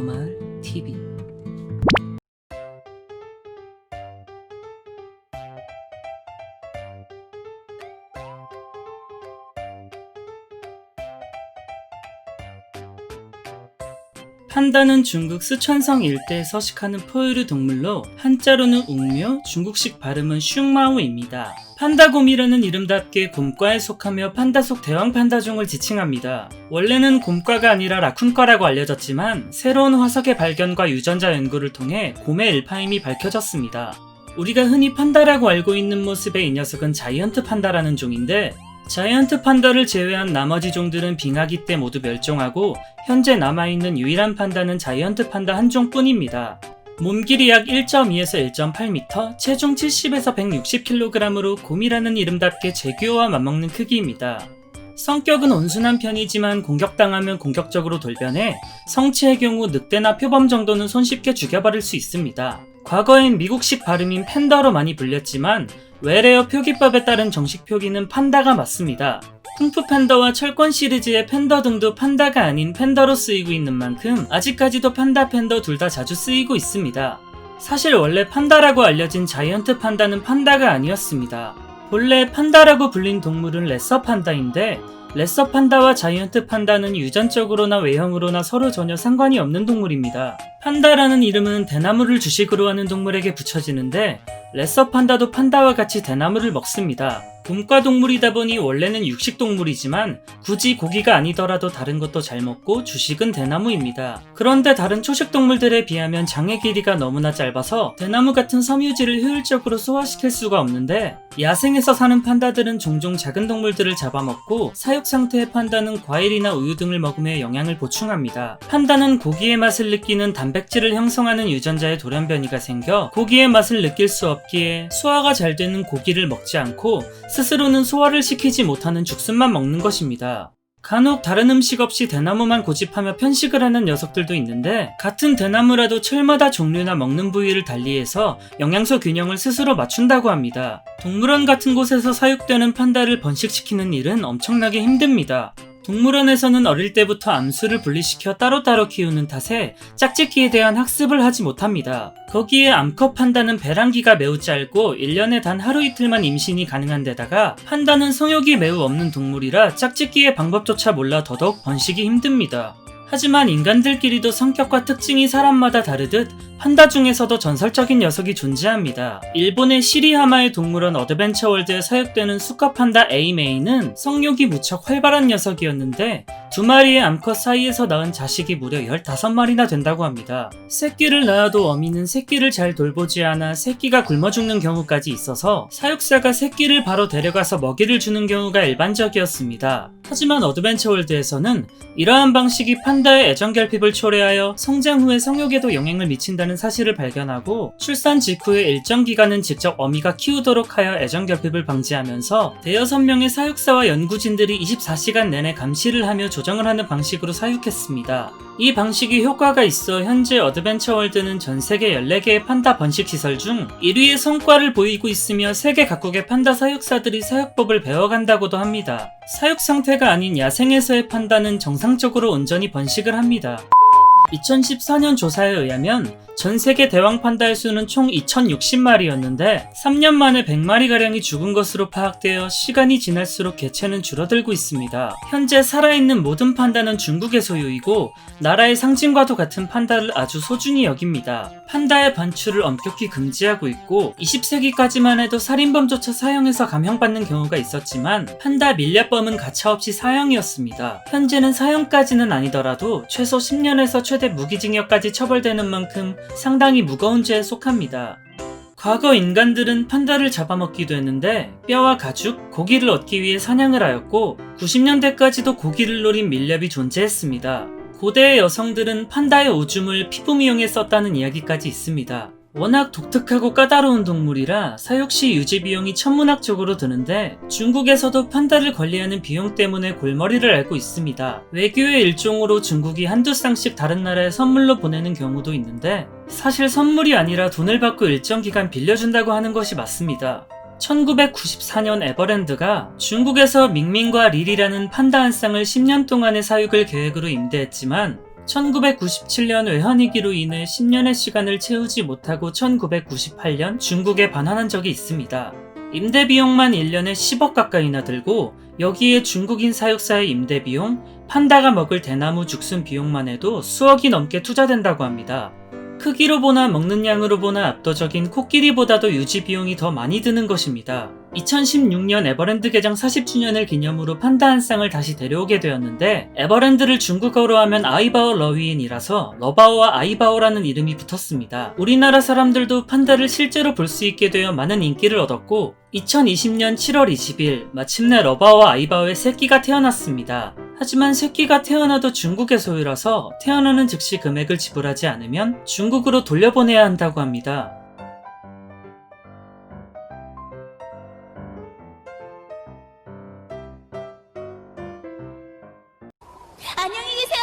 대노마을 TV. 판다는 중국 쓰촨성 일대에 서식하는 포유류 동물로 한자로는 웅묘, 중국식 발음은 슝마오입니다. 판다곰이라는 이름답게 곰과에 속하며 판다 속 대왕 판다종을 지칭합니다. 원래는 곰과가 아니라 라쿤과라고 알려졌지만 새로운 화석의 발견과 유전자 연구를 통해 곰의 일파임이 밝혀졌습니다. 우리가 흔히 판다라고 알고 있는 모습의 이 녀석은 자이언트 판다라는 종인데, 자이언트 판다를 제외한 나머지 종들은 빙하기 때 모두 멸종하고 현재 남아있는 유일한 판다는 자이언트 판다 한 종뿐입니다. 몸길이 약 1.2에서 1.8m, 체중 70에서 160kg으로 곰이라는 이름답게 제규어와 맞먹는 크기입니다. 성격은 온순한 편이지만 공격당하면 공격적으로 돌변해 성체의 경우 늑대나 표범 정도는 손쉽게 죽여버릴 수 있습니다. 과거엔 미국식 발음인 팬더로 많이 불렸지만 외래어 표기법에 따른 정식 표기는 판다가 맞습니다. 쿵푸 팬더와 철권 시리즈의 팬더 등도 판다가 아닌 팬더로 쓰이고 있는 만큼 아직까지도 판다 팬더 둘 다 자주 쓰이고 있습니다. 사실 원래 판다라고 알려진 자이언트 판다는 판다가 아니었습니다. 본래 판다라고 불린 동물은 레서 판다인데, 레서 판다와 자이언트 판다는 유전적으로나 외형으로나 서로 전혀 상관이 없는 동물입니다. 판다라는 이름은 대나무를 주식으로 하는 동물에게 붙여지는데, 레서 판다도 판다와 같이 대나무를 먹습니다. 곰과 동물이다 보니 원래는 육식동물이지만 굳이 고기가 아니더라도 다른 것도 잘 먹고 주식은 대나무입니다. 그런데 다른 초식동물들에 비하면 장의 길이가 너무나 짧아서 대나무 같은 섬유질을 효율적으로 소화시킬 수가 없는데, 야생에서 사는 판다들은 종종 작은 동물들을 잡아먹고 사육 상태의 판다는 과일이나 우유 등을 먹으며 영양을 보충합니다. 판다는 고기의 맛을 느끼는 단백질을 형성하는 유전자의 돌연변이가 생겨 고기의 맛을 느낄 수 없기에 소화가 잘 되는 고기를 먹지 않고 스스로는 소화를 시키지 못하는 죽순만 먹는 것입니다. 간혹 다른 음식 없이 대나무만 고집하며 편식을 하는 녀석들도 있는데, 같은 대나무라도 철마다 종류나 먹는 부위를 달리해서 영양소 균형을 스스로 맞춘다고 합니다. 동물원 같은 곳에서 사육되는 판다를 번식시키는 일은 엄청나게 힘듭니다. 동물원에서는 어릴 때부터 암수를 분리시켜 따로따로 키우는 탓에 짝짓기에 대한 학습을 하지 못합니다. 거기에 암컷 판다는 배란기가 매우 짧고 1년에 단 하루 이틀만 임신이 가능한 데다가 판다는 성욕이 매우 없는 동물이라 짝짓기의 방법조차 몰라 더더욱 번식이 힘듭니다. 하지만 인간들끼리도 성격과 특징이 사람마다 다르듯 판다 중에서도 전설적인 녀석이 존재합니다. 일본의 시리하마의 동물원 어드벤처월드에 사육되는 수컷 판다 에이메이는 성욕이 무척 활발한 녀석이었는데, 두 마리의 암컷 사이에서 낳은 자식이 무려 15마리나 된다고 합니다. 새끼를 낳아도 어미는 새끼를 잘 돌보지 않아 새끼가 굶어 죽는 경우까지 있어서 사육사가 새끼를 바로 데려가서 먹이를 주는 경우가 일반적이었습니다. 하지만 어드벤처월드에서는 이러한 방식이 판다의 애정결핍을 초래하여 성장 후에 성욕에도 영향을 미친다는 사실을 발견하고, 출산 직후의 일정 기간은 직접 어미가 키우도록 하여 애정결핍을 방지하면서 대여섯 명의 사육사와 연구진들이 24시간 내내 감시를 하며 조정을 하는 방식으로 사육했습니다. 이 방식이 효과가 있어 현재 어드벤처월드는 전세계 14개의 판다 번식 시설 중 1위의 성과를 보이고 있으며 세계 각국의 판다 사육사들이 사육법을 배워간다고도 합니다. 사육 상태가 아닌 야생에서의 판다는 정상적으로 온전히 번식을 합니다. 2014년 조사에 의하면 전 세계 대왕 판다의 수는 총 2060마리였는데 3년 만에 100마리가량이 죽은 것으로 파악되어 시간이 지날수록 개체는 줄어들고 있습니다. 현재 살아있는 모든 판다는 중국의 소유이고 나라의 상징과도 같은 판다를 아주 소중히 여깁니다. 판다의 반출을 엄격히 금지하고 있고 20세기까지만 해도 살인범조차 사형해서 감형받는 경우가 있었지만 판다 밀렵범은 가차없이 사형이었습니다. 현재는 사형까지는 아니더라도 최소 10년에서 최대 무기징역까지 처벌되는 만큼 상당히 무거운 죄에 속합니다. 과거 인간들은 판다를 잡아먹기도 했는데 뼈와 가죽, 고기를 얻기 위해 사냥을 하였고 90년대까지도 고기를 노린 밀렵이 존재했습니다. 고대의 여성들은 판다의 오줌을 피부 미용에 썼다는 이야기까지 있습니다. 워낙 독특하고 까다로운 동물이라 사육시 유지 비용이 천문학적으로 드는데, 중국에서도 판다를 관리하는 비용 때문에 골머리를 앓고 있습니다. 외교의 일종으로 중국이 한두 쌍씩 다른 나라에 선물로 보내는 경우도 있는데, 사실 선물이 아니라 돈을 받고 일정 기간 빌려준다고 하는 것이 맞습니다. 1994년 에버랜드가 중국에서 밍밍과 릴이라는 판다 한 쌍을 10년 동안의 사육을 계획으로 임대했지만 1997년 외환위기로 인해 10년의 시간을 채우지 못하고 1998년 중국에 반환한 적이 있습니다. 임대 비용만 1년에 10억 가까이나 들고 여기에 중국인 사육사의 임대 비용, 판다가 먹을 대나무 죽순 비용만 해도 수억이 넘게 투자된다고 합니다. 크기로 보나 먹는 양으로 보나 압도적인 코끼리보다도 유지 비용이 더 많이 드는 것입니다. 2016년 에버랜드 개장 40주년을 기념으로 판다 한 쌍을 다시 데려오게 되었는데 에버랜드를 중국어로 하면 아이바오 러위인이라서 러바오와 아이바오라는 이름이 붙었습니다. 우리나라 사람들도 판다를 실제로 볼 수 있게 되어 많은 인기를 얻었고 2020년 7월 20일 마침내 러바오와 아이바오의 새끼가 태어났습니다. 하지만 새끼가 태어나도 중국의 소유라서 태어나는 즉시 금액을 지불하지 않으면 중국으로 돌려보내야 한다고 합니다. 안녕히 계세요.